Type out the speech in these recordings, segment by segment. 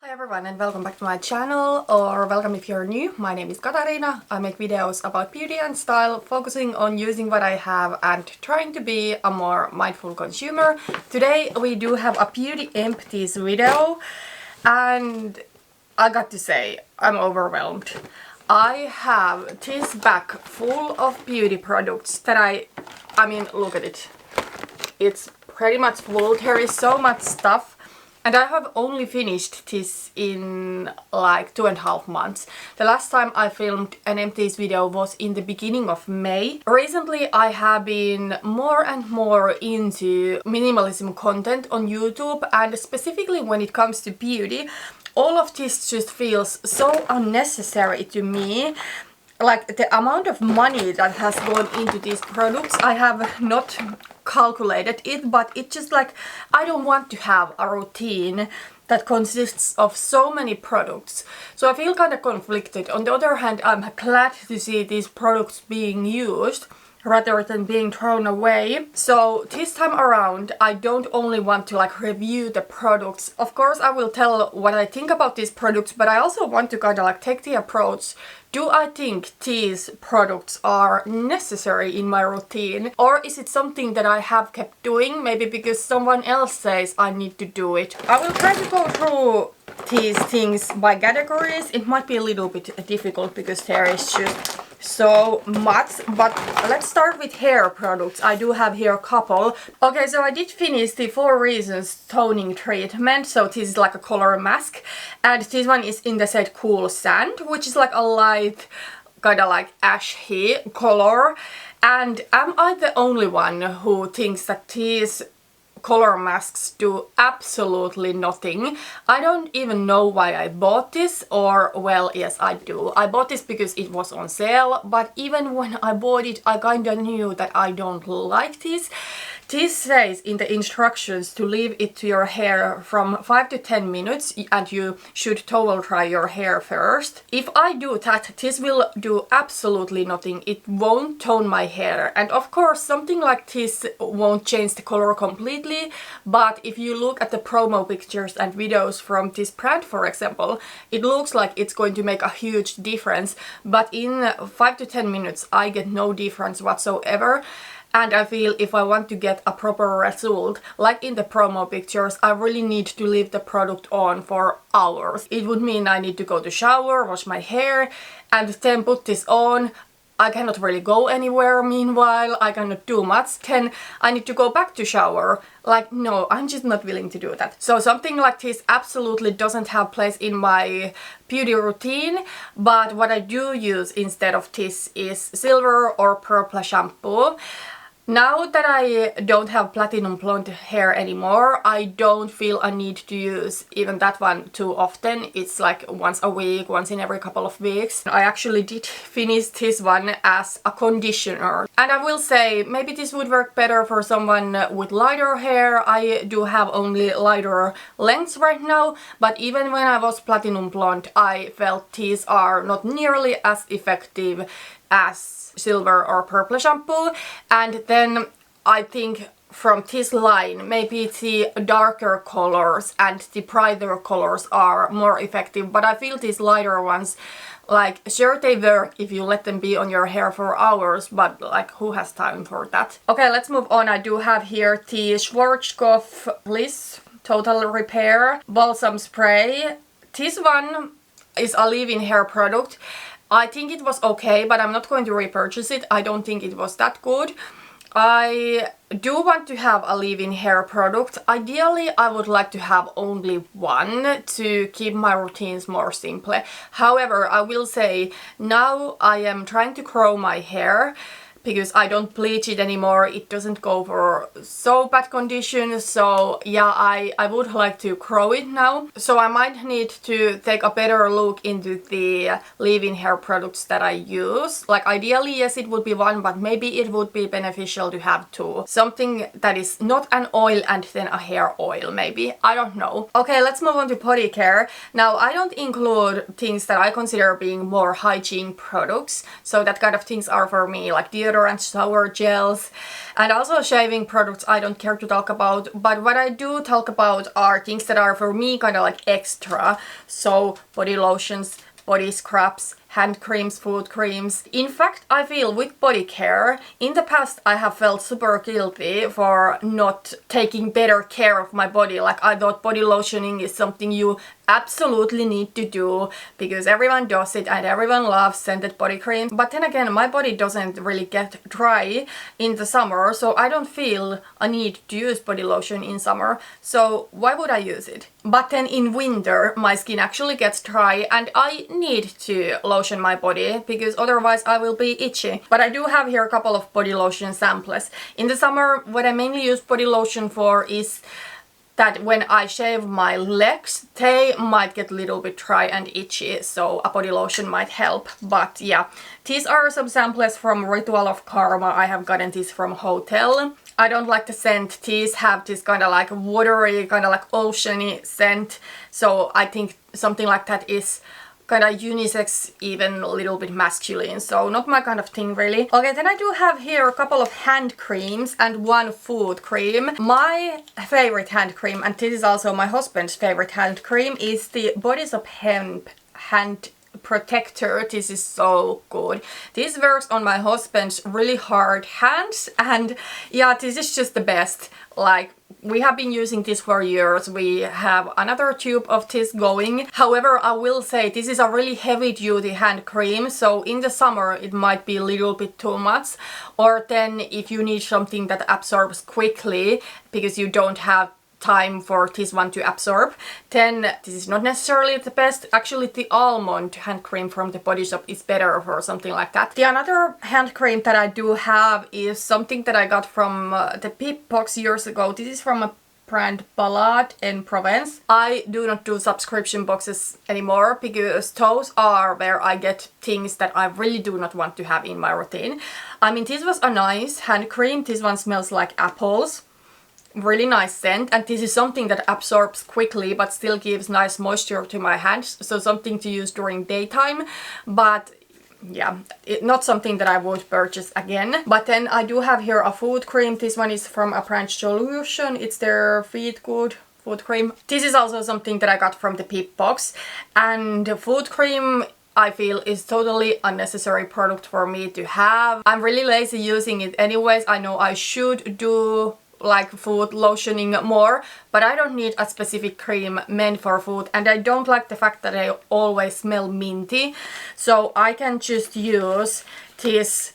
Hi everyone and welcome back to my channel, or welcome if you're new. My name is Katarina. I make videos about beauty and style, focusing on using what I have and trying to be a more mindful consumer. Today we do have a beauty empties video and I got to say, I'm overwhelmed. I have this bag full of beauty products that I mean, look at it. It's pretty much full. There is so much stuff. And I have only finished this in like 2.5 months. The last time I filmed an empties video was in the beginning of May. Recently I have been more and more into minimalism content on YouTube, and specifically when it comes to beauty, all of this just feels so unnecessary to me. Like the amount of money that has gone into these products, I have not calculated it, but it's just like I don't want to have a routine that consists of so many products. So I feel kind of conflicted. On the other hand, I'm glad to see these products being used rather than being thrown away. So this time around I don't only want to like review the products. Of course I will tell what I think about these products, but I also want to kind of like take the approach, do I think these products are necessary in my routine, or is it something that I have kept doing maybe because someone else says I need to do it. I will try to go through these things by categories. It might be a little bit difficult because there is just so much, but let's start with hair products. I do have here a couple. Okay, so I did finish the 4 Reasons toning treatment. So this is like a color mask, and this one is in the shade Cool Sand, which is like a light kind of like ashy color. And am I the only one who thinks that these color masks do absolutely nothing? I don't even know why I bought this, or well, yes I do. I bought this because it was on sale, but even when I bought it I kinda knew that I don't like this. This says in the instructions to leave it to your hair from 5 to 10 minutes and you should towel dry your hair first. If I do that, this will do absolutely nothing. It won't tone my hair, and of course something like this won't change the color completely, but if you look at the promo pictures and videos from this brand, for example, it looks like it's going to make a huge difference, but in 5 to 10 minutes I get no difference whatsoever. And I feel if I want to get a proper result, like in the promo pictures, I really need to leave the product on for hours. It would mean I need to go to shower, wash my hair, and then put this on. I cannot really go anywhere meanwhile, I cannot do much. Then I need to go back to shower. Like, no, I'm just not willing to do that. So something like this absolutely doesn't have place in my beauty routine, but what I do use instead of this is silver or purple shampoo. Now that I don't have platinum blonde hair anymore, I don't feel a need to use even that one too often. It's like once a week, once in every couple of weeks. I actually did finish this one as a conditioner. And I will say, maybe this would work better for someone with lighter hair. I do have only lighter lengths right now, but even when I was platinum blonde, I felt these are not nearly as effective as silver or purple shampoo. And then I think from this line maybe the darker colors and the brighter colors are more effective, but I feel these lighter ones, like, sure they work if you let them be on your hair for hours, but like who has time for that? Okay, let's move on. I do have here the Schwarzkopf Gliss Total Repair Balsam Spray. This one is a leave-in hair product. I think it was okay, but I'm not going to repurchase it. I don't think it was that good. I do want to have a leave-in hair product. Ideally, I would like to have only one to keep my routines more simple. However, I will say now I am trying to grow my hair because I don't bleach it anymore. It doesn't go for so bad condition, so yeah, I would like to grow it now. So I might need to take a better look into the leave-in hair products that I use. Like ideally, yes, it would be one, but maybe it would be beneficial to have 2. Something that is not an oil and then a hair oil, maybe. I don't know. Okay, let's move on to body care. Now, I don't include things that I consider being more hygiene products. So that kind of things are for me like deodorant, deodorants, shower gels, and also shaving products I don't care to talk about. But what I do talk about are things that are for me kind of like extra. So body lotions, body scrubs, hand creams, food creams. In fact, I feel with body care, in the past I have felt super guilty for not taking better care of my body. Like I thought body lotioning is something you absolutely need to do because everyone does it and everyone loves scented body cream. But then again, my body doesn't really get dry in the summer, so I don't feel a need to use body lotion in summer. So why would I use it? But then in winter, my skin actually gets dry and I need to lotion my body because otherwise I will be itchy. But I do have here a couple of body lotion samples. In the summer, what I mainly use body lotion for is that when I shave my legs, they might get a little bit dry and itchy, so a body lotion might help. But yeah, these are some samples from Ritual of Karma. I have gotten these from Hotel. I don't like the scent. These have this kind of like watery, kind of like oceany scent, so I think something like that is kind of unisex, even a little bit masculine, so not my kind of thing really. Okay, then I do have here a couple of hand creams and one food cream. My favorite hand cream, and this is also my husband's favorite hand cream, is the Bodies of Hemp hand protector. This is so good. This works on my husband's really hard hands, and yeah, this is just the best. Like, we have been using this for years. We have another tube of this going. However, I will say this is a really heavy duty hand cream, so in the summer it might be a little bit too much. Or then if you need something that absorbs quickly because you don't have time for this one to absorb, then this is not necessarily the best. Actually, the almond hand cream from the Body Shop is better for something like that. The another hand cream that I do have is something that I got from the Peep box years ago. This is from a brand Balade in Provence. I do not do subscription boxes anymore because those are where I get things that I really do not want to have in my routine. I mean, this was a nice hand cream. This one smells like apples. Really nice scent, and this is something that absorbs quickly but still gives nice moisture to my hands, so something to use during daytime. But yeah, not something that I would purchase again. But then I do have here a food cream. This one is from a brand oOlution. It's their Feed Good food cream. This is also something that I got from the Peep box, and the food cream I feel is totally unnecessary product for me to have. I'm really lazy using it anyways. I know I should do like food lotioning more, but I don't need a specific cream meant for food, and I don't like the fact that I always smell minty, so I can just use this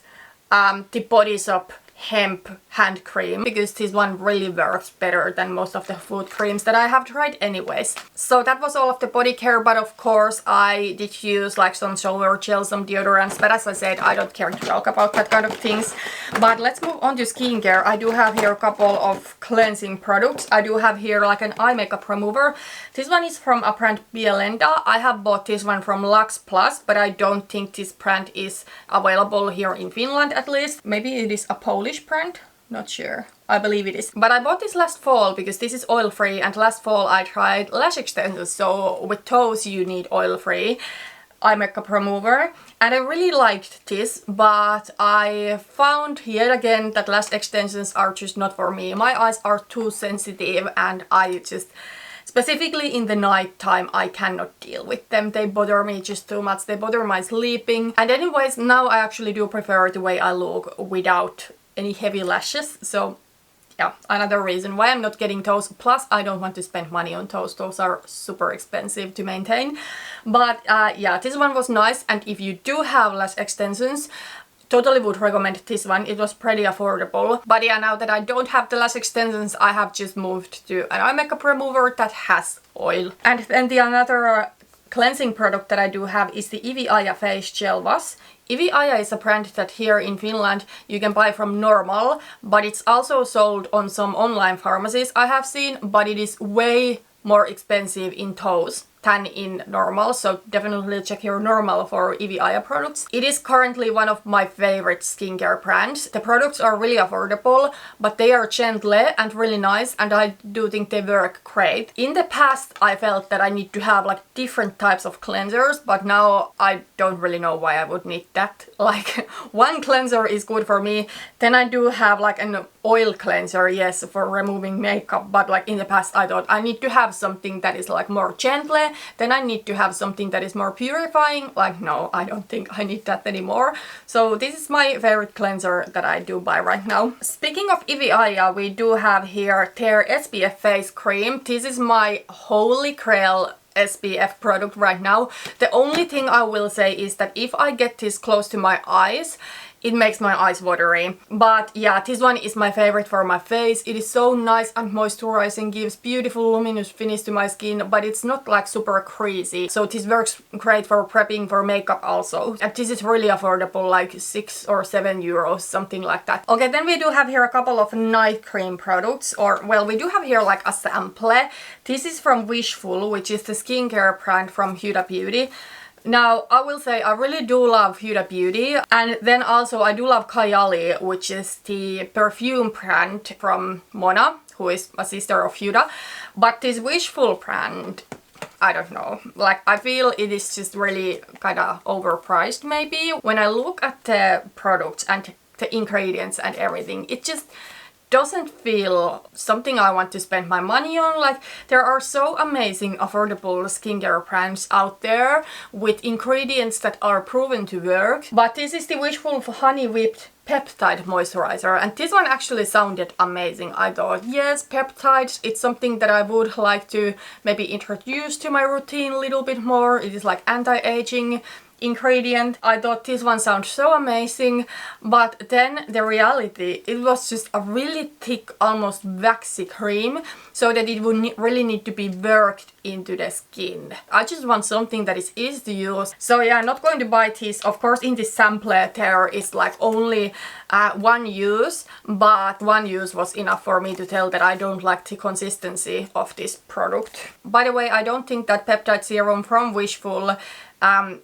the Body Shop Hemp hand cream because this one really works better than most of the food creams that I have tried anyways. So that was all of the body care, but of course I did use like some shower gel, some deodorants, but as I said, I don't care to talk about that kind of things. But let's move on to skincare. I do have here a couple of cleansing products. I do have here like an eye makeup remover. This one is from a brand Bielenda. I have bought this one from Lux Plus, but I don't think this brand is available here in Finland at least. Maybe it is a Polish brand? Not sure. I believe it is. But I bought this last fall because this is oil-free, and last fall I tried lash extensions, so with those you need oil-free eye makeup remover, and I really liked this, but I found yet again that lash extensions are just not for me. My eyes are too sensitive, and I just, specifically in the night time, I cannot deal with them. They bother me just too much. They bother my sleeping. And anyways, now I actually do prefer the way I look without any heavy lashes, so yeah, another reason why I'm not getting those. Plus, I don't want to spend money on those. Those are super expensive to maintain. But yeah, this one was nice, and if you do have lash extensions, totally would recommend this one. It was pretty affordable. But yeah, now that I don't have the lash extensions, I have just moved to an eye makeup remover that has oil. And then the another cleansing product that I do have is the Aïa Facial Gel Wash. Aïa is a brand that here in Finland you can buy from normal, but it's also sold on some online pharmacies I have seen, but it is way more expensive in those than in normal, so definitely check your normal for Aïa products. It is currently one of my favorite skincare brands. The products are really affordable, but they are gentle and really nice, and I do think they work great. In the past I felt that I need to have like different types of cleansers, but now I don't really know why I would need that. Like one cleanser is good for me, then I do have like an oil cleanser, yes, for removing makeup, but like in the past I thought I need to have something that is like more gentle, then I need to have something that is more purifying. Like no, I don't think I need that anymore. So this is my favorite cleanser that I do buy right now. Speaking of Aïa, we do have here their SPF face cream. This is my holy grail SPF product right now. The only thing I will say is that if I get this close to my eyes, it makes my eyes watery. But yeah, this one is my favorite for my face. It is so nice and moisturizing, gives beautiful luminous finish to my skin, but it's not like super creasy. So this works great for prepping for makeup also. And this is really affordable, like 6 or 7 euros, something like that. Okay, then we do have here a couple of night cream products, or well, we do have here like a sample. This is from Wishful, which is the skincare brand from Huda Beauty. Now, I will say I really do love Huda Beauty, and then also I do love Kayali, which is the perfume brand from Mona, who is a sister of Huda. But this Wishful brand, I don't know, like I feel it is just really kind of overpriced maybe. When I look at the products and the ingredients and everything, it just doesn't feel something I want to spend my money on. Like there are so amazing affordable skincare brands out there with ingredients that are proven to work, but this is the Wishful Honey Whipped Peptide Moisturizer, and this one actually sounded amazing. I thought, yes, peptides, it's something that I would like to maybe introduce to my routine a little bit more. It is like anti-aging ingredient. I thought this one sounds so amazing, but then the reality, it was just a really thick, almost waxy cream, so that it would really need to be worked into the skin. I just want something that is easy to use. So yeah, I'm not going to buy this. Of course, in this sample there is like only one use, but one use was enough for me to tell that I don't like the consistency of this product. By the way, I don't think that peptide serum from Wishful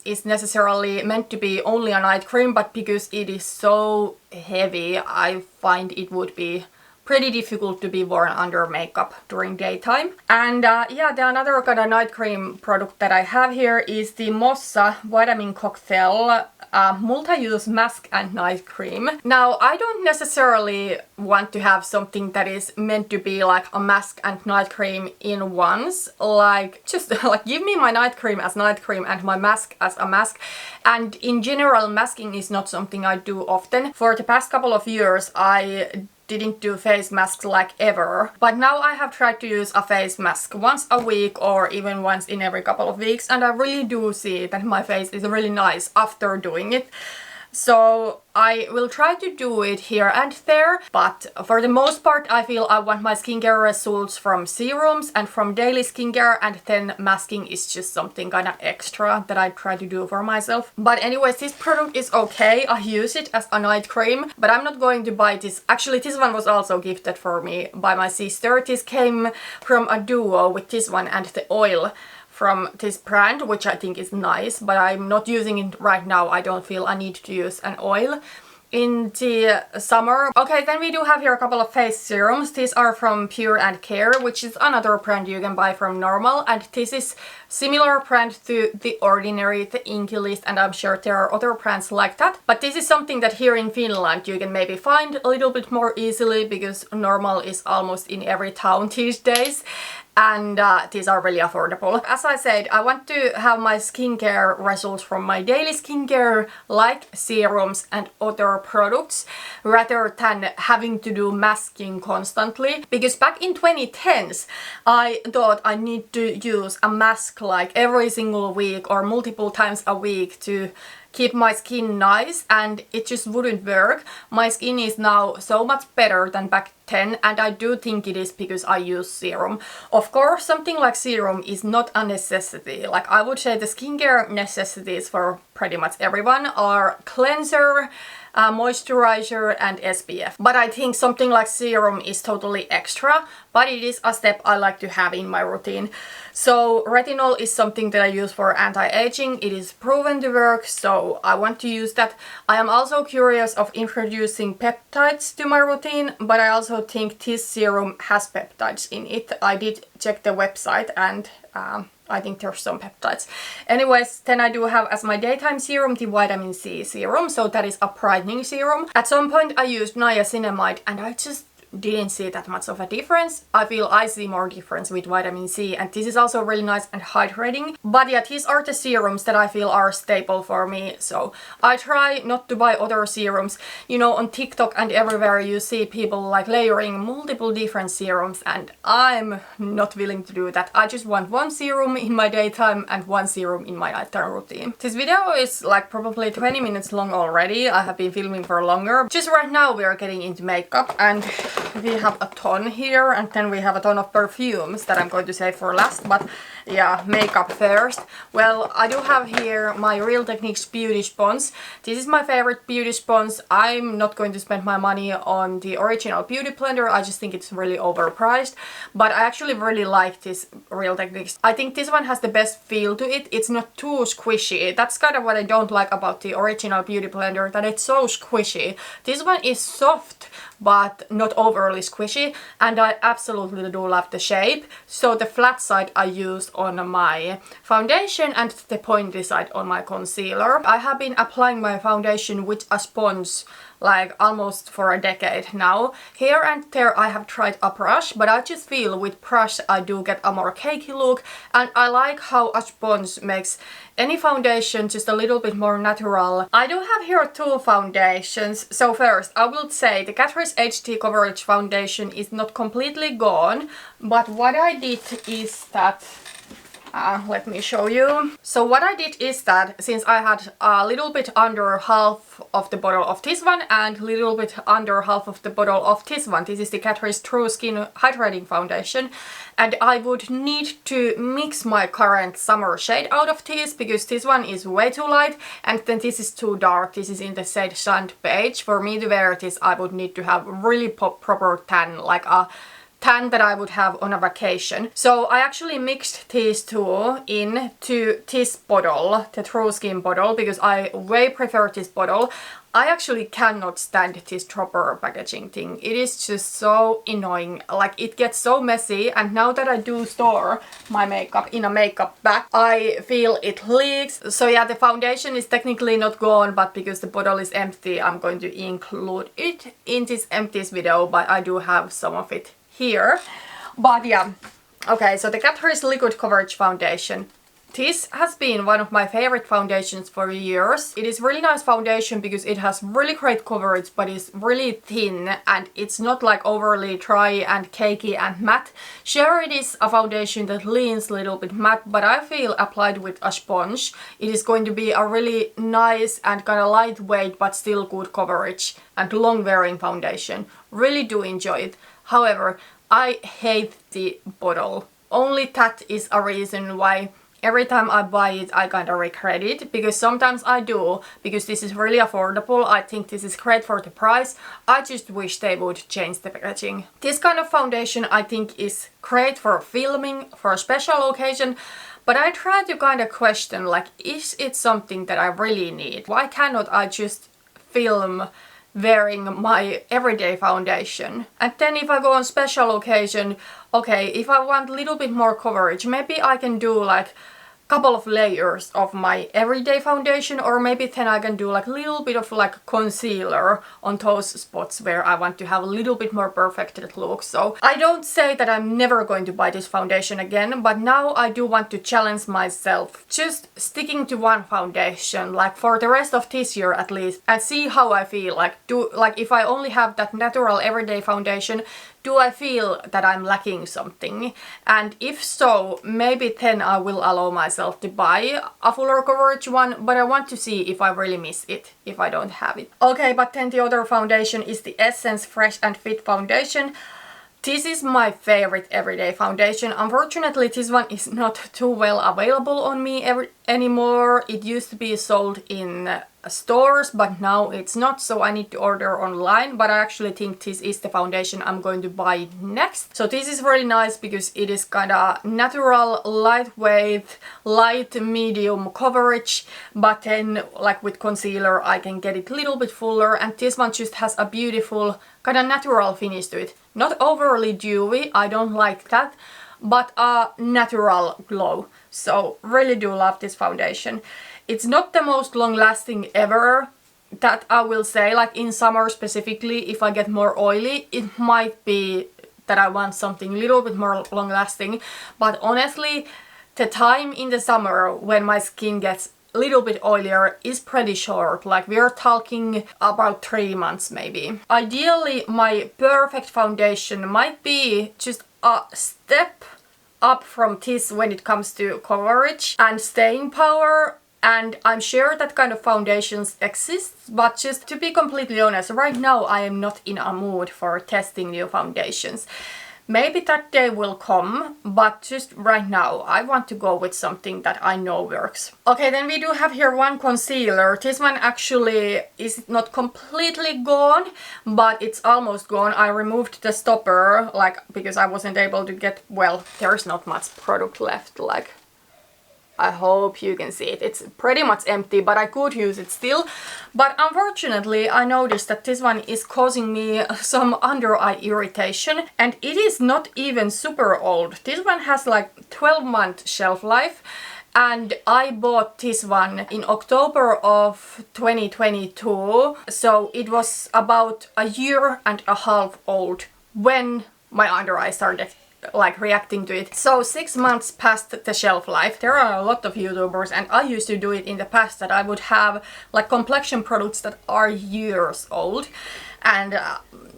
is necessarily meant to be only a night cream, but because it is so heavy, I find it would be pretty difficult to be worn under makeup during daytime. And yeah, the another kind of night cream product that I have here is the Mossa Vitamin Coctail multi-use mask and night cream. Now, I don't necessarily want to have something that is meant to be like a mask and night cream in once. Like, just like give me my night cream as night cream and my mask as a mask. And in general, masking is not something I do often. For the past couple of years, I didn't do face masks like ever, but now I have tried to use a face mask once a week or even once in every couple of weeks, and I really do see that my face is really nice after doing it. So I will try to do it here and there, but for the most part I feel I want my skincare results from serums and from daily skincare, and then masking is just something kind of extra that I try to do for myself. But anyways, this product is okay. I use it as a night cream, but I'm not going to buy this. Actually, this one was also gifted for me by my sister. This came from a duo with this one and the oil from this brand, which I think is nice, but I'm not using it right now. I don't feel I need to use an oil in the summer. Okay, then we do have here a couple of face serums. These are from Pure and Care, which is another brand you can buy from Normal, and this is similar brand to The Ordinary, the Inky List, and I'm sure there are other brands like that. But this is something that here in Finland you can maybe find a little bit more easily, because Normal is almost in every town these days. And these are really affordable. As I said, I want to have my skincare results from my daily skincare, like serums and other products, rather than having to do masking constantly. Because back in 2010s, I thought I need to use a mask like every single week or multiple times a week to keep my skin nice, and it just wouldn't work. My skin is now so much better than back then, and I do think it is because I use serum. Of course, something like serum is not a necessity. Like, I would say the skincare necessities for pretty much everyone, are cleanser, moisturizer and SPF. But I think something like serum is totally extra, but it is a step I like to have in my routine. So retinol is something that I use for anti-aging. It is proven to work, so I want to use that. I am also curious of introducing peptides to my routine, but I also think this serum has peptides in it. I did check the website and I think there's some peptides. Anyways, then I do have as my daytime serum the vitamin C serum, so that is a brightening serum. At some point I used niacinamide and I just didn't see that much of a difference. I feel I see more difference with vitamin C, and this is also really nice and hydrating. But yeah, these are the serums that I feel are staple for me, so I try not to buy other serums. You know, on TikTok and everywhere you see people like layering multiple different serums, and I'm not willing to do that. I just want one serum in my daytime and one serum in my nighttime routine. This video is like probably 20 minutes long already. I have been filming for longer. Just right now we are getting into makeup, and we have a ton here, and then we have a ton of perfumes that I'm going to save for last, but yeah, makeup first. Well, I do have here my Real Techniques beauty sponge. This is my favorite beauty sponge. I'm not going to spend my money on the original beauty blender. I just think it's really overpriced, but I actually really like this Real Techniques. I think this one has the best feel to it. It's not too squishy. That's kind of what I don't like about the original beauty blender, that it's so squishy. This one is soft but not overly squishy, and I absolutely do love the shape. So the flat side I used on my foundation and the pointy side on my concealer. I have been applying my foundation with a sponge like almost for a decade now. Here and there I have tried a brush, but I just feel with brush I do get a more cakey look, and I like how a sponge makes any foundation just a little bit more natural. I do have here two foundations. So first I will say the Catrice HD Coverage Foundation is not completely gone, but what I did is that let me show you. So what I did is that since I had a little bit under half of the bottle of this one and a little bit under half of the bottle of this one, this is the Catrice True Skin Hydrating Foundation, and I would need to mix my current summer shade out of this because this one is way too light and then this is too dark. This is in the shade Sand Beige. For me to wear this I would need to have really proper tan, like a tan that I would have on a vacation. So I actually mixed these two into this bottle, the True Skin bottle, because I way prefer this bottle. I actually cannot stand this dropper packaging thing. It is just so annoying. Like, it gets so messy, and now that I do store my makeup in a makeup bag, I feel it leaks. So yeah, the foundation is technically not gone, but because the bottle is empty, I'm going to include it in this Empties video, but I do have some of it here. But yeah, okay, so the Catrice Liquid Coverage Foundation. This has been one of my favorite foundations for years. It is really nice foundation because it has really great coverage, but it's really thin and it's not like overly dry and cakey and matte. Sure, it is a foundation that leans a little bit matte, but I feel applied with a sponge, it is going to be a really nice and kind of lightweight but still good coverage and long wearing foundation. Really do enjoy it. However, I hate the bottle. Only that is a reason why every time I buy it I kinda regret it, because sometimes I do, because this is really affordable. I think this is great for the price. I just wish they would change the packaging. This kind of foundation I think is great for filming, for a special occasion, but I try to kinda question, like, is it something that I really need? Why cannot I just film wearing my everyday foundation? And then if I go on special occasion, okay, if I want a little bit more coverage, maybe I can do like couple of layers of my everyday foundation, or maybe then I can do like a little bit of like concealer on those spots where I want to have a little bit more perfected look. So I don't say that I'm never going to buy this foundation again, but now I do want to challenge myself just sticking to one foundation like for the rest of this year at least, and see how I feel. Like, if I only have that natural everyday foundation, do I feel that I'm lacking something? And if so, maybe then I will allow myself to buy a fuller coverage one, but I want to see if I really miss it, if I don't have it. Okay, but then the other foundation is the Essence Fresh and Fit Foundation. This is my favorite everyday foundation. Unfortunately, this one is not too well available on me anymore. It used to be sold in stores, but now it's not, so I need to order online. But I actually think this is the foundation I'm going to buy next. So this is really nice because it is kind of natural, lightweight, light medium coverage, but then like with concealer I can get it a little bit fuller, and this one just has a beautiful kind of natural finish to it. Not overly dewy, I don't like that, but a natural glow. So really do love this foundation. It's not the most long lasting ever, that I will say. Like in summer specifically, if I get more oily, it might be that I want something a little bit more long lasting. But honestly, the time in the summer when my skin gets a little bit oilier is pretty short. Like we're talking about 3 months maybe. Ideally, my perfect foundation might be just a step up from this when it comes to coverage and staying power. And I'm sure that kind of foundations exist, but just to be completely honest, right now I am not in a mood for testing new foundations. Maybe that day will come, but just right now I want to go with something that I know works. Okay, then we do have here one concealer. This one actually is not completely gone, but it's almost gone. I removed the stopper, like, because I wasn't able to get, well, there's not much product left, like, I hope you can see it. It's pretty much empty, but I could use it still. But unfortunately, I noticed that this one is causing me some under eye irritation, and it is not even super old. This one has like 12-month shelf life, and I bought this one in October of 2022. So it was about a year and a half old when my under eye started like reacting to it. So 6 months past the shelf life. There are a lot of YouTubers, and I used to do it in the past, that I would have like complexion products that are years old, and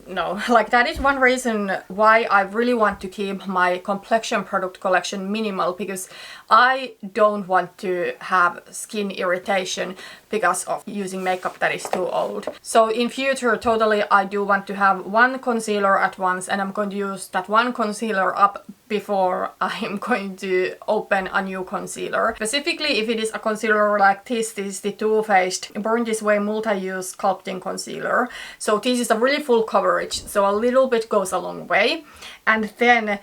no, like that is one reason why I really want to keep my complexion product collection minimal, because I don't want to have skin irritation because of using makeup that is too old. So in future, totally, I do want to have one concealer at once, and I'm going to use that one concealer up before I'm going to open a new concealer. Specifically, if it is a concealer like this is the Too Faced Born This Way Multi-Use Sculpting Concealer. So this is a really full coverage, so a little bit goes a long way. And then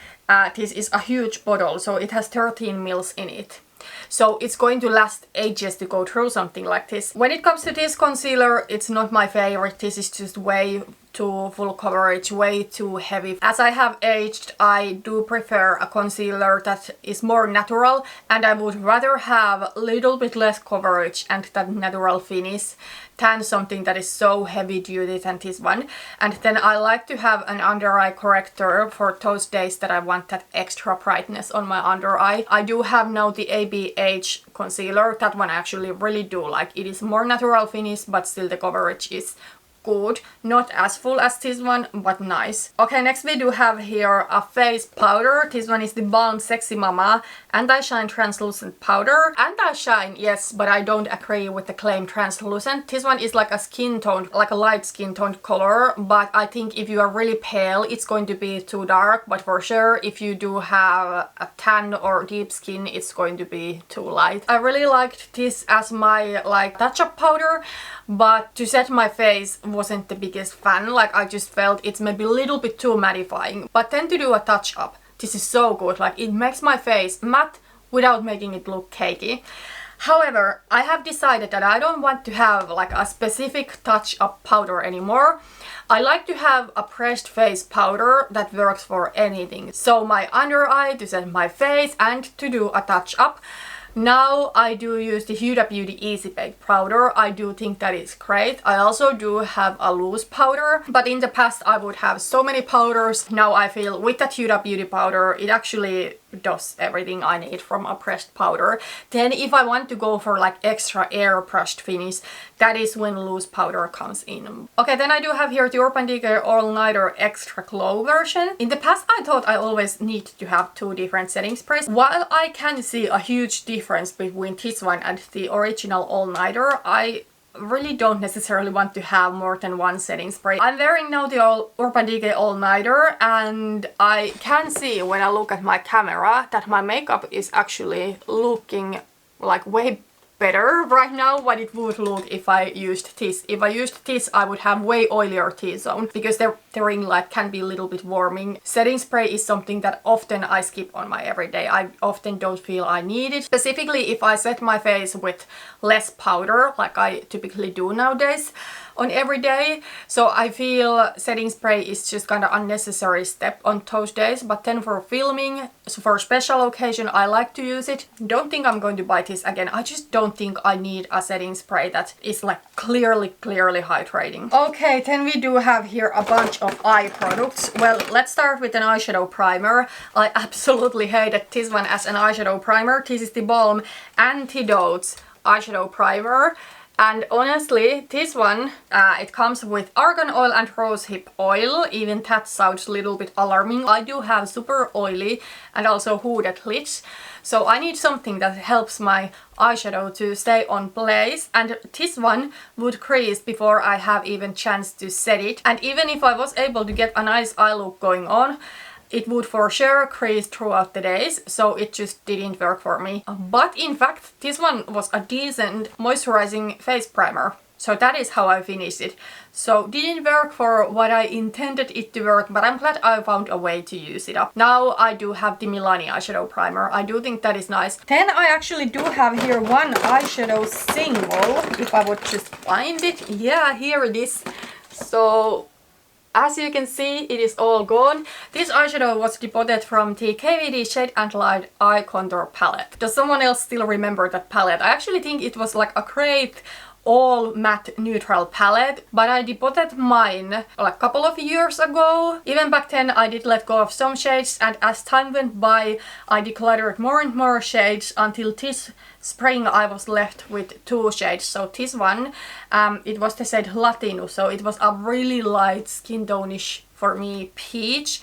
this is a huge bottle, so it has 13 mils in it. So it's going to last ages to go through something like this. When it comes to this concealer, it's not my favorite. This is just way too full coverage, way too heavy. As I have aged, I do prefer a concealer that is more natural, and I would rather have a little bit less coverage and that natural finish than something that is so heavy duty than this one. And then I like to have an under eye corrector for those days that I want that extra brightness on my under eye. I do have now the ABH concealer. That one I actually really do like. It is more natural finish, but still the coverage is good. Not as full as this one, but nice. Okay, next we do have here a face powder. This one is the theBalm Sexy Mama Anti-Shine Translucent Powder. Anti-shine, yes, but I don't agree with the claim translucent. This one is like a skin tone, like a light skin toned color, but I think if you are really pale, it's going to be too dark. But for sure, if you do have a tan or deep skin, it's going to be too light. I really liked this as my like touch-up powder, but to set my face wasn't the biggest fan. Like I just felt it's maybe a little bit too mattifying. But then to do a touch up, this is so good. Like it makes my face matte without making it look cakey. However, I have decided that I don't want to have like a specific touch up powder anymore. I like to have a pressed face powder that works for anything. So my under eye, to set my face, and to do a touch up. Now I do use the Huda Beauty Easy Bake powder. I do think that is great. I also do have a loose powder, but in the past I would have so many powders. Now I feel with that Huda Beauty powder, it actually does everything I need from a pressed powder. Then if I want to go for like extra airbrushed finish, that is when loose powder comes in. Okay, then I do have here the Urban Decay All Nighter Extra Glow version. In the past I thought I always need to have two different setting sprays. While I can see a huge difference between this one and the original All Nighter, I really don't necessarily want to have more than one setting spray. I'm wearing now the Urban Decay All Nighter, and I can see when I look at my camera that my makeup is actually looking like way better right now what it would look if I used this. If I used this, I would have way oilier T-zone because the ring light can be a little bit warming. Setting spray is something that often I skip on my everyday. I often don't feel I need it. Specifically if I set my face with less powder like I typically do nowadays on every day. So I feel setting spray is just kind of unnecessary step on those days. But then for filming, so for special occasion, I like to use it. Don't think I'm going to buy this again. I just don't think I need a setting spray that is like clearly hydrating. Okay, then we do have here a bunch of eye products. Well, let's start with an eyeshadow primer. I absolutely hated this one as an eyeshadow primer. This is the theBalm Antidotes eyeshadow primer. And honestly, this one, it comes with argan oil and rosehip oil. Even that sounds a little bit alarming. I do have super oily and also hooded lids. So I need something that helps my eyeshadow to stay on place. And this one would crease before I have even chance to set it. And even if I was able to get a nice eye look going on, it would for sure crease throughout the days, so it just didn't work for me. But in fact, this one was a decent moisturizing face primer. So that is how I finished it. So didn't work for what I intended it to work, but I'm glad I found a way to use it up. Now I do have the Milani eyeshadow primer. I do think that is nice. Then I actually do have here one eyeshadow single, if I would just find it. Yeah, here it is. So as you can see, it is all gone. This eyeshadow was deposited from the KVD Shade and Light Eye Contour palette. Does someone else still remember that palette? I actually think it was like a great all matte neutral palette, but I deposited mine like a couple of years ago. Even back then I did let go of some shades, and as time went by I decluttered more and more shades until this spring I was left with two shades. So this one, it was the shade Latino, so it was a really light skin tone-ish for me peach,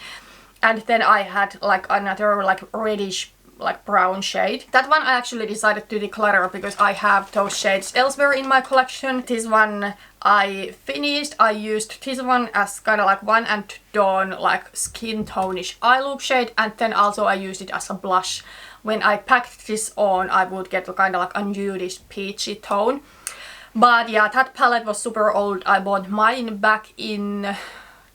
and then I had like another like reddish like brown shade. That one I actually decided to declutter because I have those shades elsewhere in my collection. This one I finished. I used this one as kind of like one and done like skin tone-ish eye look shade, and then also I used it as a blush. When I packed this on, I would get kind of like a nudish peachy tone. But yeah, that palette was super old. I bought mine back in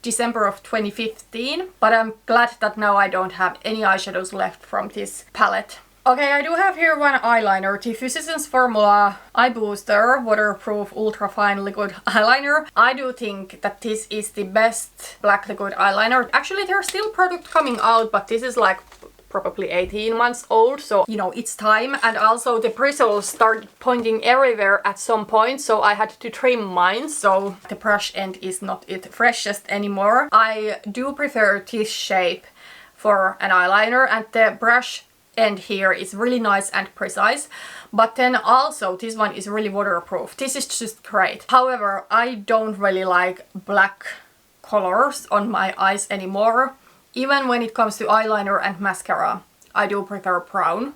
December of 2015, but I'm glad that now I don't have any eyeshadows left from this palette. Okay, I do have here one eyeliner, the Physicians Formula Eye Booster Waterproof Ultra Fine Liquid Eyeliner. I do think that this is the best black liquid eyeliner. Actually, there's still product coming out, but this is like probably 18 months old, so you know it's time. And also the bristles started pointing everywhere at some point, so I had to trim mine, so the brush end is not the freshest anymore. I do prefer this shape for an eyeliner, and the brush end here is really nice and precise, but then also this one is really waterproof. This is just great. However, I don't really like black colors on my eyes anymore. Even when it comes to eyeliner and mascara, I do prefer brown.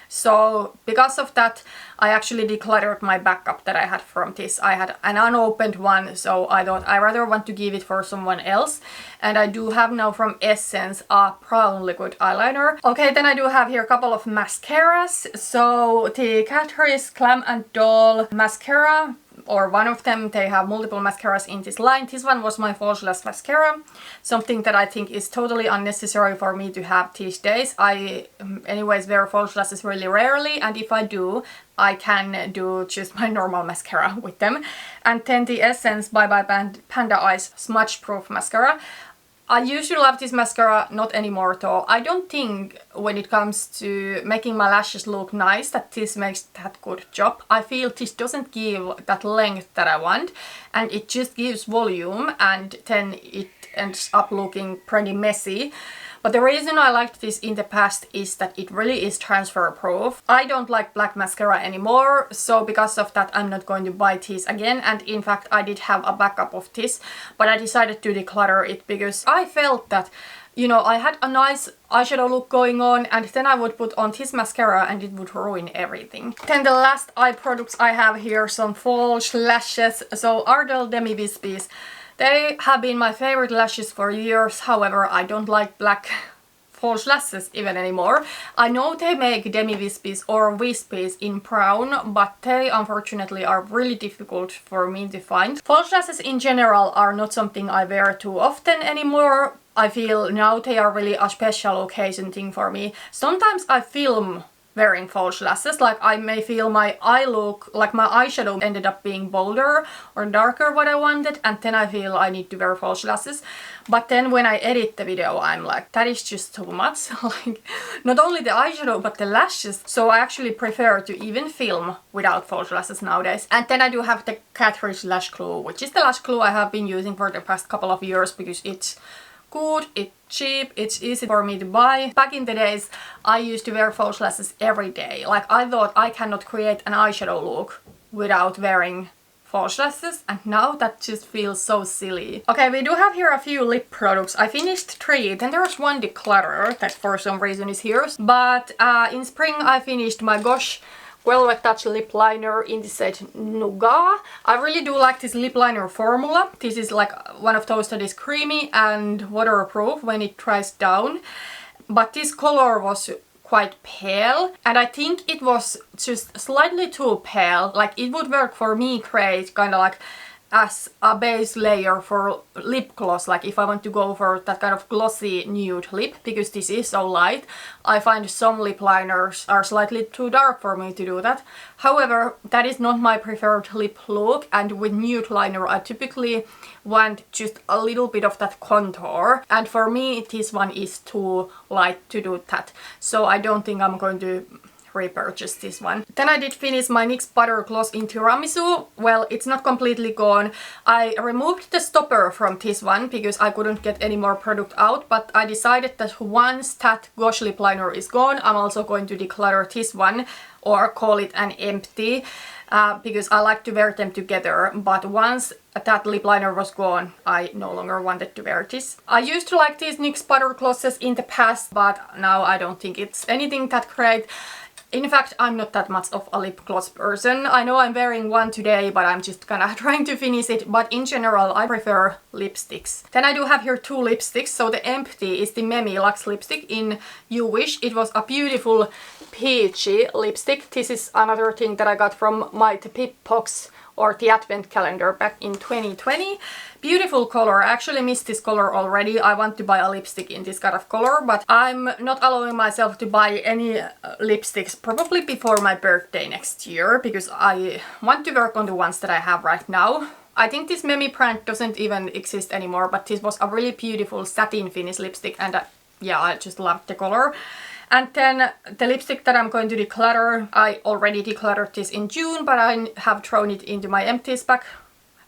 So because of that, I actually decluttered my backup that I had from this. I had an unopened one, so I thought I rather want to give it for someone else. And I do have now from Essence a brown liquid eyeliner. Okay, then I do have here a couple of mascaras. So the Catrice Glam and Doll mascara, or one of them, they have multiple mascaras in this line. This one was my false lash mascara, something that I think is totally unnecessary for me to have these days. I anyways wear false lashes really rarely, and if I do, I can do just my normal mascara with them. And then the Essence Bye Bye Panda Eyes Smudge Proof Mascara. I used to love this mascara, not anymore though. I don't think when it comes to making my lashes look nice that this makes that good job. I feel this doesn't give that length that I want, and it just gives volume, and then it ends up looking pretty messy. But the reason I liked this in the past is that it really is transfer proof. I don't like black mascara anymore, so because of that I'm not going to buy this again. And in fact I did have a backup of this, but I decided to declutter it because I felt that you know, I had a nice eyeshadow look going on, and then I would put on this mascara and it would ruin everything. Then the last eye products I have here, some false lashes. So Ardell Demi Wispies. They have been my favorite lashes for years. However, I don't like black false lashes even anymore. I know they make Demi Wispies or Wispies in brown, but they unfortunately are really difficult for me to find. False lashes in general are not something I wear too often anymore. I feel now they are really a special occasion thing for me. Sometimes I film wearing false lashes, like I may feel my eye look, like my eyeshadow ended up being bolder or darker what I wanted, and then I feel I need to wear false lashes. But then when I edit the video, I'm like, that is just too much. Like, not only the eyeshadow but the lashes. So I actually prefer to even film without false lashes nowadays. And then I do have the Catrice lash glue, which is the lash glue I have been using for the past couple of years because it's good, it's cheap, it's easy for me to buy. Back in the days, I used to wear false lashes every day. Like, I thought I cannot create an eyeshadow look without wearing false lashes, and now that just feels so silly. Okay, we do have here a few lip products. I finished 3, then there's one declutter that for some reason is here. But in spring I finished my Gosh Velvet Touch lip liner in the set Nougat. I really do like this lip liner formula. This is like one of those that is creamy and waterproof when it dries down. But this color was quite pale, and I think it was just slightly too pale. Like, it would work for me great, kind of like as a base layer for lip gloss, like if I want to go for that kind of glossy nude lip, because this is so light. I find some lip liners are slightly too dark for me to do that. However, that is not my preferred lip look, and with nude liner I typically want just a little bit of that contour, and for me this one is too light to do that, so I don't think I'm going to repurchase this one. Then I did finish my NYX Butter Gloss in Tiramisu. Well, it's not completely gone. I removed the stopper from this one because I couldn't get any more product out, but I decided that once that Gosh lip liner is gone, I'm also going to declutter this one, or call it an empty, because I like to wear them together. But once that lip liner was gone, I no longer wanted to wear this. I used to like these NYX Butter Glosses in the past, but now I don't think it's anything that great. In fact, I'm not that much of a lip gloss person. I know I'm wearing one today, but I'm just kind of trying to finish it. But in general, I prefer lipsticks. Then I do have here 2 lipsticks. So the Empty is the Memi Luxe lipstick in You Wish. It was a beautiful peachy lipstick. This is another thing that I got from my Pip box, or the advent calendar, back in 2020. Beautiful color. I actually missed this color already. I want to buy a lipstick in this kind of color, but I'm not allowing myself to buy any lipsticks probably before my birthday next year, because I want to work on the ones that I have right now. I think this Memi brand doesn't even exist anymore, but this was a really beautiful satin finish lipstick, and yeah, I just loved the color. And then the lipstick that I'm going to declutter, I already decluttered this in June, but I have thrown it into my Empties bag.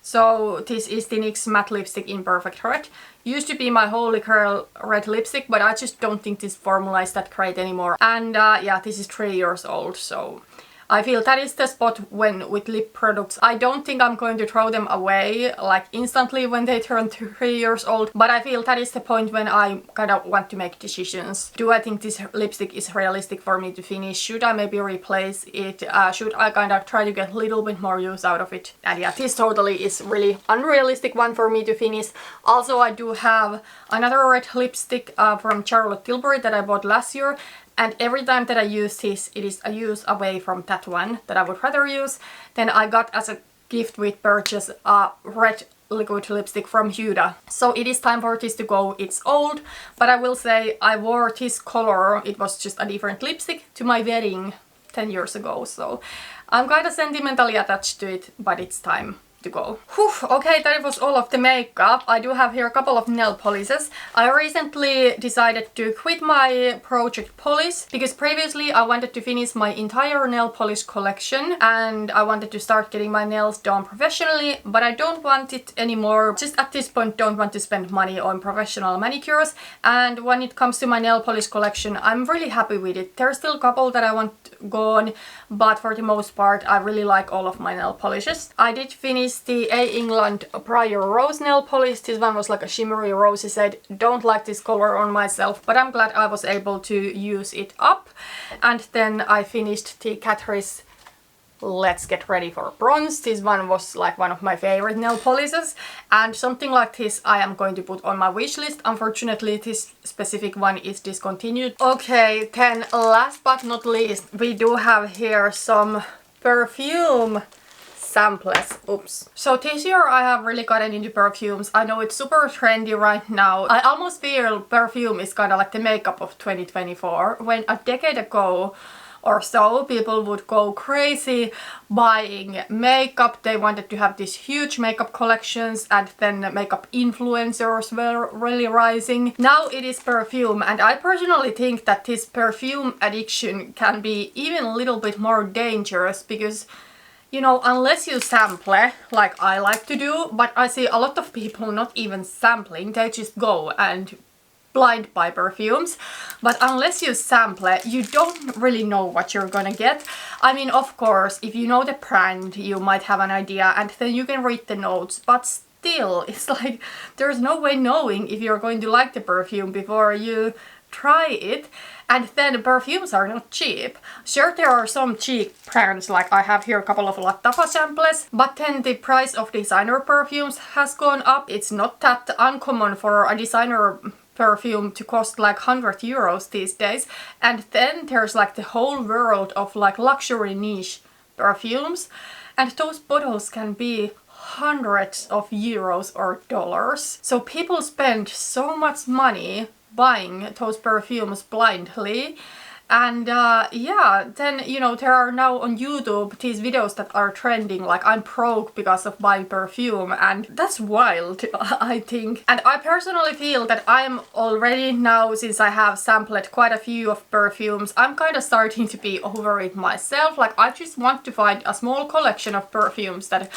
So this is the NYX matte lipstick in Perfect Red. Used to be my holy grail red lipstick, but I just don't think this formula is that great anymore. And yeah, this is 3 years old, so I feel that is the spot when with lip products. I don't think I'm going to throw them away like instantly when they turn 3 years old, but I feel that is the point when I kind of want to make decisions. Do I think this lipstick is realistic for me to finish? Should I maybe replace it? Should I kind of try to get a little bit more use out of it? And yeah, this totally is really unrealistic one for me to finish. Also, I do have another red lipstick from Charlotte Tilbury that I bought last year. And every time that I use this, it is a use away from that one that I would rather use. Then I got as a gift with purchase a red liquid lipstick from Huda. So it is time for this to go. It's old, but I will say I wore this color, it was just a different lipstick, to my wedding 10 years ago. So I'm kind of sentimentally attached to it, but it's time to go. Whew, okay, that was all of the makeup. I do have here a couple of nail polishes. I recently decided to quit my project polish because previously I wanted to finish my entire nail polish collection and I wanted to start getting my nails done professionally, but I don't want it anymore. Just at this point don't want to spend money on professional manicures, and when it comes to my nail polish collection, I'm really happy with it. There's still a couple that I want gone, but for the most part I really like all of my nail polishes. I did finish the A. England Prior Rose nail polish. This one was like a shimmery rosy shade. Don't like this color on myself, but I'm glad I was able to use it up. And then I finished the Catrice Let's Get Ready for Bronze. This one was like one of my favorite nail polishes, and something like this I am going to put on my wish list. Unfortunately, this specific one is discontinued. Okay, then last but not least, we do have here some perfume samples. Oops. So this year I have really gotten into perfumes. I know it's super trendy right now. I almost feel perfume is kind of like the makeup of 2024, when a decade ago or so people would go crazy buying makeup. They wanted to have these huge makeup collections, and then makeup influencers were really rising. Now it is perfume, and I personally think that this perfume addiction can be even a little bit more dangerous because, you know, unless you sample like I like to do, but I see a lot of people not even sampling, they just go and blind buy perfumes. But unless you sample, you don't really know what you're gonna get. I mean, of course, if you know the brand, you might have an idea and then you can read the notes, but still, it's like there's no way knowing if you're going to like the perfume before you try it. And then perfumes are not cheap. Sure, there are some cheap brands, like I have here a couple of Lattafa samples, but then the price of designer perfumes has gone up. It's not that uncommon for a designer perfume to cost like 100 euros these days. And then there's like the whole world of like luxury niche perfumes, and those bottles can be hundreds of euros or dollars. So people spend so much money buying those perfumes blindly. And yeah, then, you know, there are now on YouTube these videos that are trending, like I'm broke because of buying perfume, and that's wild, I think. And I personally feel that I'm already now, since I have sampled quite a few of perfumes, I'm kind of starting to be over it myself. Like I just want to find a small collection of perfumes that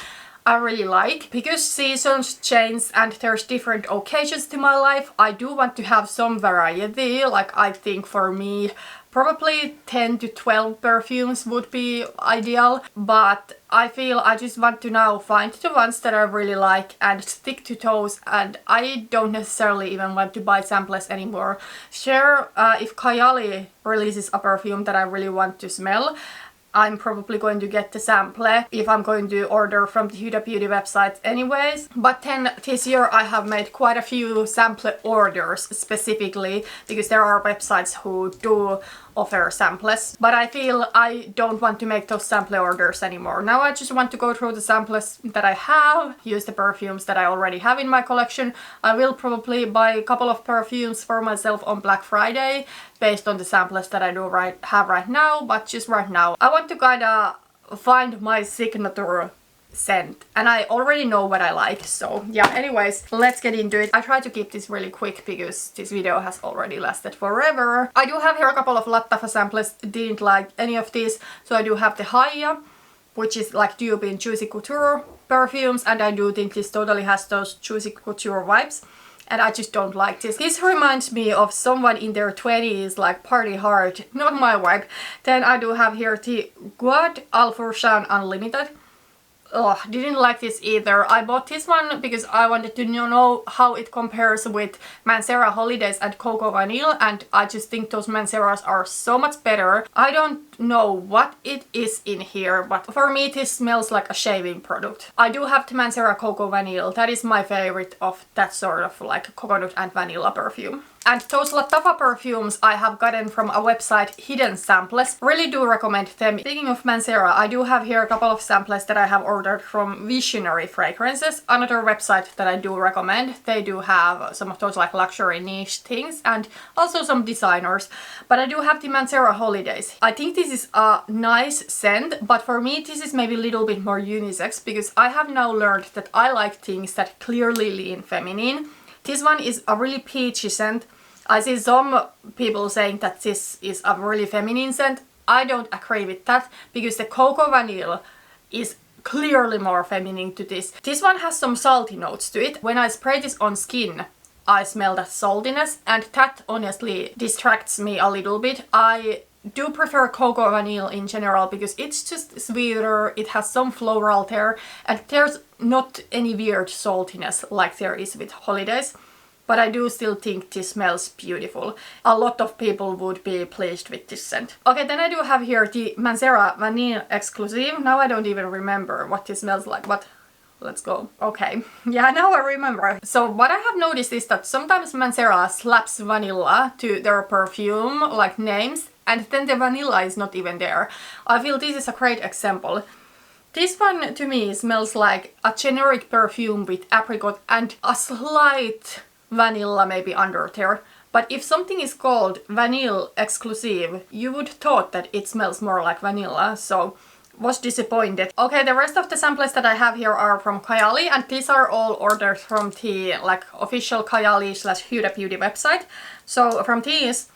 I really like, because seasons change and there's different occasions to my life. I do want to have some variety. Like I think for me probably 10 to 12 perfumes would be ideal, but I feel I just want to now find the ones that I really like and stick to those, and I don't necessarily even want to buy samples anymore. Sure, if Kylie releases a perfume that I really want to smell, I'm probably going to get the sample if I'm going to order from the Huda Beauty website anyways. But then this year I have made quite a few sample orders specifically because there are websites who do offer samples, but I feel I don't want to make those sample orders anymore. Now I just want to go through the samples that I have, use the perfumes that I already have in my collection. I will probably buy a couple of perfumes for myself on Black Friday based on the samples that I do have right now, but just right now I want to kind of find my signature scent, and I already know what I like. So yeah, anyways, let's get into it. I try to keep this really quick because this video has already lasted forever. I do have here a couple of Lattafa samples. Didn't like any of these, so I do have the Aïa, which is like dupe in Juicy Couture perfumes, and I do think this totally has those Juicy Couture vibes, and I just don't like this. This reminds me of someone in their 20s, like party hard, not my vibe. Then I do have here the Guad Alfourchan Unlimited. Oh, didn't like this either. I bought this one because I wanted to know how it compares with Mancera Holidays and Coco Vanille, and I just think those Manceras are so much better. I don't know what it is in here, but for me this smells like a shaving product. I do have the Mancera Coco Vanille. That is my favorite of that sort of like coconut and vanilla perfume. And those Lattafa perfumes I have gotten from a website, Hidden Samples. Really do recommend them. Speaking of Mancera, I do have here a couple of samples that I have ordered from Visionary Fragrances, another website that I do recommend. They do have some of those like luxury niche things and also some designers. But I do have the Mancera Holidays. I think this is a nice scent, but for me this is maybe a little bit more unisex because I have now learned that I like things that clearly lean feminine. This one is a really peachy scent. I see some people saying that this is a really feminine scent. I don't agree with that because the Coco Vanille is clearly more feminine to this. This one has some salty notes to it. When I spray this on skin, I smell that saltiness, and that honestly distracts me a little bit. I do prefer cocoa vanille in general because it's just sweeter, it has some floral there, and there's not any weird saltiness like there is with Holidays. But I do still think this smells beautiful. A lot of people would be pleased with this scent. Okay, then I do have here the Mancera Vanille Exclusive. Now I don't even remember what this smells like, but let's go. Okay, yeah, now I remember. So what I have noticed is that sometimes Mancera slaps vanilla to their perfume, like names, and then the vanilla is not even there. I feel this is a great example. This one to me smells like a generic perfume with apricot and a slight vanilla maybe under there. But if something is called Vanille Exclusive, you would thought that it smells more like vanilla, so was disappointed. Okay, the rest of the samples that I have here are from Kayali, and these are all orders from the like official Kayali/Huda Beauty website. So from these,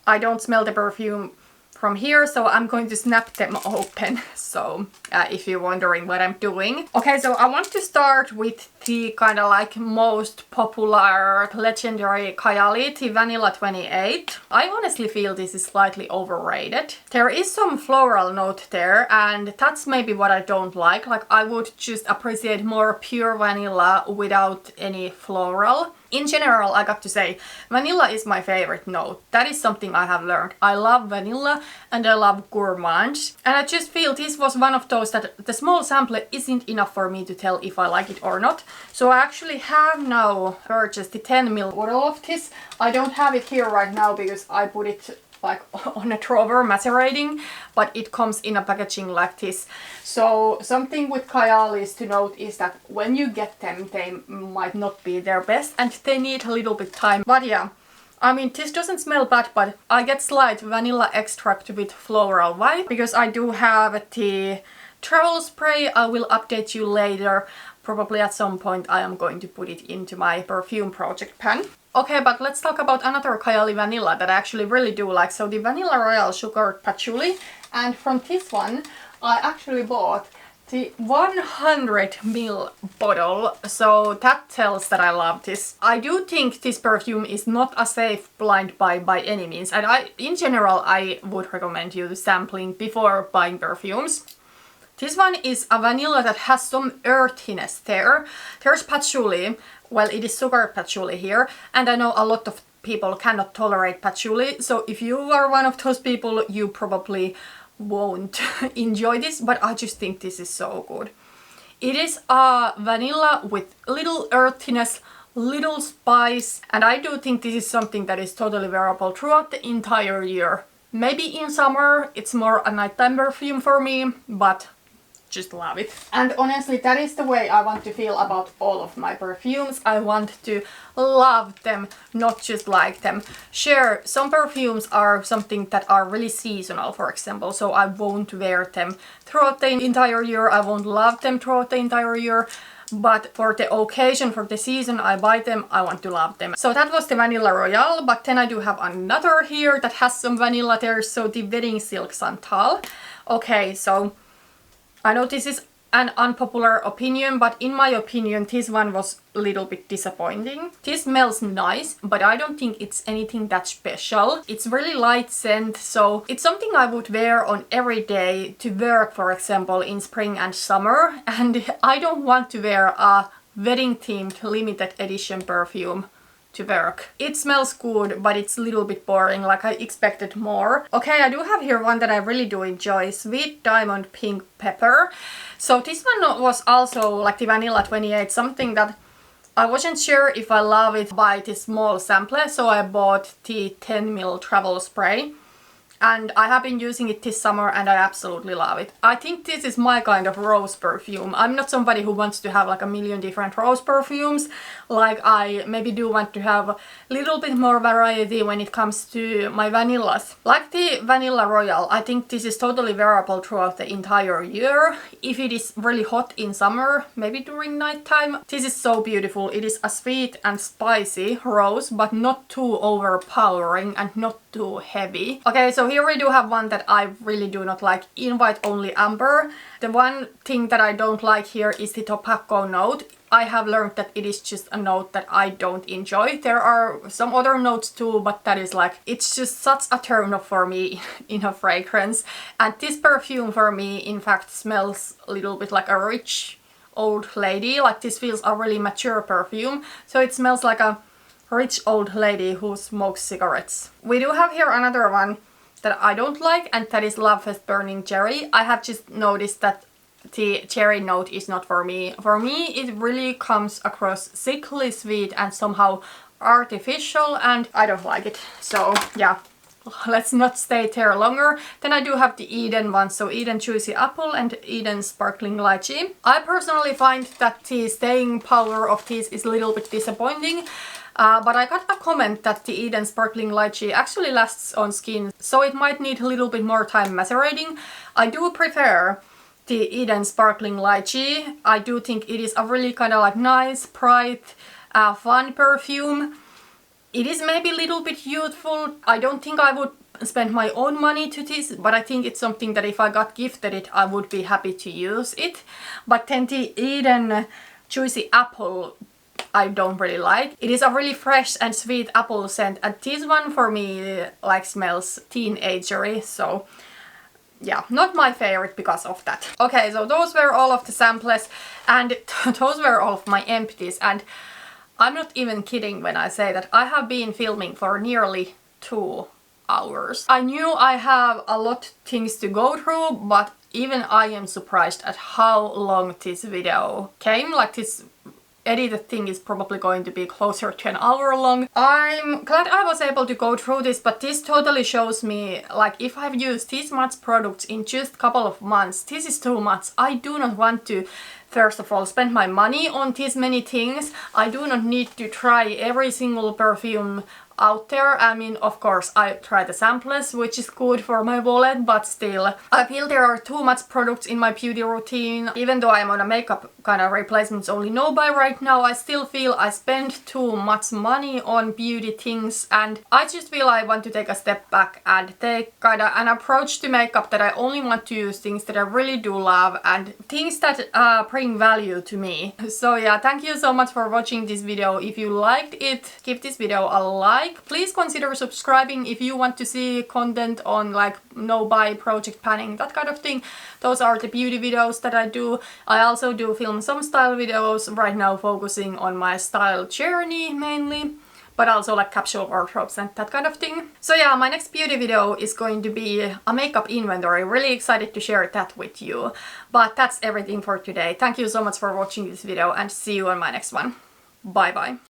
I don't smell the perfume from here, so I'm going to snap them open. So if you're wondering what I'm doing. Okay, so I want to start with the kind of like most popular legendary Kayali, the Vanilla 28. I honestly feel this is slightly overrated. There is some floral note there, and that's maybe what I don't like. Like, I would just appreciate more pure vanilla without any floral. In general, I got to say, vanilla is my favorite note. That is something I have learned. I love vanilla and I love gourmand. And I just feel this was one of those that the small sample isn't enough for me to tell if I like it or not. So I actually have now purchased the 10ml bottle of this. I don't have it here right now because I put it like on a drawer macerating, but it comes in a packaging like this. So something with Kayali's to note is that when you get them, they might not be their best and they need a little bit time. But yeah, I mean, this doesn't smell bad, but I get slight vanilla extract with floral vibe because I do have the travel spray. I will update you later. Probably at some point I am going to put it into my perfume project pan. Okay, but let's talk about another Kayali vanilla that I actually really do like. So the Vanilla Royal Sugar Patchouli, and from this one I actually bought the 100ml bottle, so that tells that I love this. I do think this perfume is not a safe blind buy by any means, and in general I would recommend you sampling before buying perfumes. This one is a vanilla that has some earthiness there. There's patchouli, well, it is sugar patchouli here, and I know a lot of people cannot tolerate patchouli, so if you are one of those people, you probably won't enjoy this, but I just think this is so good. It is a vanilla with little earthiness, little spice, and I do think this is something that is totally wearable throughout the entire year. Maybe in summer it's more a nighttime perfume for me, but just love it. And honestly, that is the way I want to feel about all of my perfumes. I want to love them, not just like them. Sure, some perfumes are something that are really seasonal, for example, so I won't wear them throughout the entire year. I won't love them throughout the entire year. But for the occasion, for the season I buy them, I want to love them. So that was the Vanilla Royale, but then I do have another here that has some vanilla there, so the Wedding Silk Santal. Okay, so I know this is an unpopular opinion, but in my opinion this one was a little bit disappointing. This smells nice, but I don't think it's anything that special. It's really light scent, so it's something I would wear on every day to work, for example, in spring and summer, and I don't want to wear a wedding themed limited edition perfume to work. It smells good, but it's a little bit boring, like I expected more. Okay, I do have here one that I really do enjoy, Sweet Diamond Pink Pepper. So this one was also like the Vanilla 28, something that I wasn't sure if I love it by this small sample, so I bought the 10ml travel spray. And I have been using it this summer and I absolutely love it. I think this is my kind of rose perfume. I'm not somebody who wants to have like a million different rose perfumes. Like, I maybe do want to have a little bit more variety when it comes to my vanillas. Like the Vanilla Royal, I think this is totally wearable throughout the entire year. If it is really hot in summer, maybe during nighttime. This is so beautiful. It is a sweet and spicy rose, but not too overpowering and not too heavy. Okay, so here we do have one that I really do not like, Invite Only Amber. The one thing that I don't like here is the tobacco note. I have learned that it is just a note that I don't enjoy. There are some other notes too, but that is like, it's just such a turn off for me in a fragrance. And this perfume for me, in fact, smells a little bit like a rich old lady. Like this feels a really mature perfume. So it smells like a rich old lady who smokes cigarettes. We do have here another one that I don't like, and that is Love Fest Burning Cherry. I have just noticed that the cherry note is not for me. For me, it really comes across sickly sweet and somehow artificial, and I don't like it. So yeah, let's not stay there longer. Then I do have the Eden one, so Eden Juicy Apple and Eden Sparkling Lychee. I personally find that the staying power of these is a little bit disappointing. But I got a comment that the Eden Sparkling Lychee actually lasts on skin, so it might need a little bit more time macerating. I do prefer the Eden Sparkling Lychee. I do think it is a really kind of like nice, bright, fun perfume. It is maybe a little bit youthful. I don't think I would spend my own money to this, but I think it's something that if I got gifted it, I would be happy to use it. But then the Eden Juicy Apple, I don't really like. It is a really fresh and sweet apple scent, and this one for me like smells teenagery, so yeah, not my favorite because of that. Okay, so those were all of the samples, and those were all of my empties, and I'm not even kidding when I say that I have been filming for nearly 2 hours. I knew I have a lot of things to go through, but even I am surprised at how long this video came. Like this edited thing is probably going to be closer to an hour long. I'm glad I was able to go through this, but this totally shows me, like, if I've used this much products in just a couple of months, this is too much. I do not want to, first of all, spend my money on this many things. I do not need to try every single perfume out there. I mean, of course, I try the samples, which is good for my wallet, but still, I feel there are too much products in my beauty routine. Even though I'm on a makeup kind of replacements only no buy right now, I still feel I spend too much money on beauty things, and I just feel I want to take a step back and take kind of an approach to makeup that I only want to use things that I really do love and things that bring value to me. So yeah, thank you so much for watching this video. If you liked it, give this video a like. Please consider subscribing if you want to see content on like no buy, project panning, that kind of thing. Those are the beauty videos that I do. I also do film some style videos right now, focusing on my style journey mainly, but also like capsule wardrobes and that kind of thing. So yeah, my next beauty video is going to be a makeup inventory. Really excited to share that with you. But that's everything for today. Thank you so much for watching this video, and see you on my next one. Bye bye.